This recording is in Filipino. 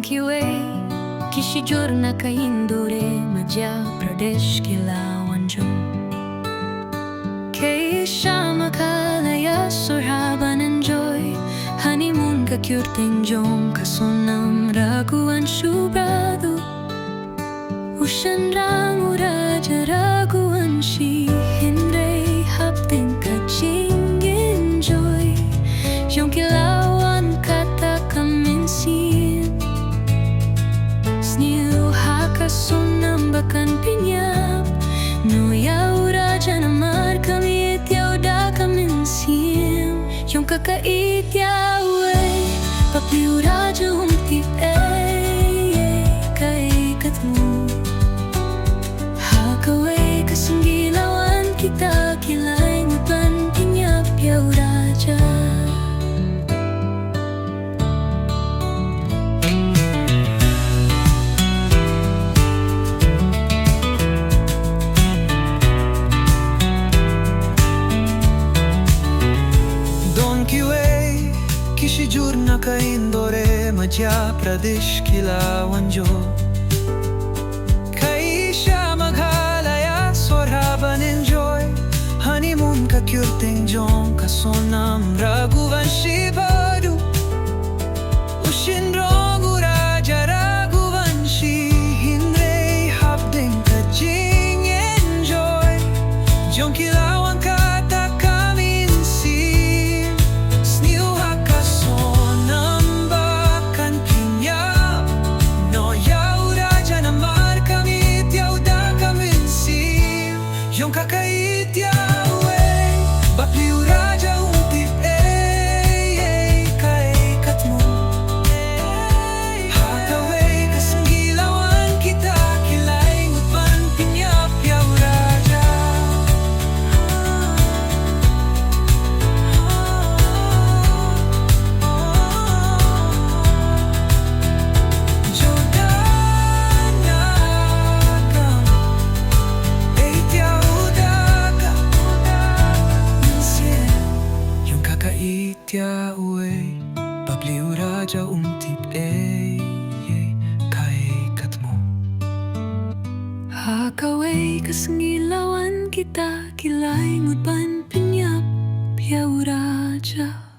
किवे किसी जोरना का इंदूरे मध्य प्रदेश की लावंजो के शाम खालया सुहावन enjoy honeymoon का क्यूरटिंग जोंग का sonam Raghuvanshi brado Ushan rangu Raja Raghuvanshi Hindray hapting ka jing enjoy Yung kilawan kata kaminsin Sniu haka sonam bakan pinyap No yaw raja na mar kami yaw da kaminsin Yung kakait yaw papiu raja umtip kaikat mo Hakaway kasinggilawan kita kilay ngutan pinyap yaw raja किसी जुर्ना का इंदोरे मध्य प्रदेश की लावंजो कई शाम घालया सोराबन enjoy honeymoon का क्यूरटिंग जोंग का sonam Raghuvanshi badu Ushin rongu Raja Raghuvanshi Hindray hapding ka jing enjoy Jong kilawan kata kaminsin Sniu haka sonam bakan pinyap No yaw raja na mar kamit yaw da kaminsin Yung kakait yaw bapliw raja untip kaikat mo Hakaway kasanggilawan kita kilay ngutpan pinyap yaw raja Jodanagam eight yaw daga minsin Yung kakait yaw babliw raja untip kaikat mo Hakaway kasanggilawan kita kilay ngutpan pinyap yaw raja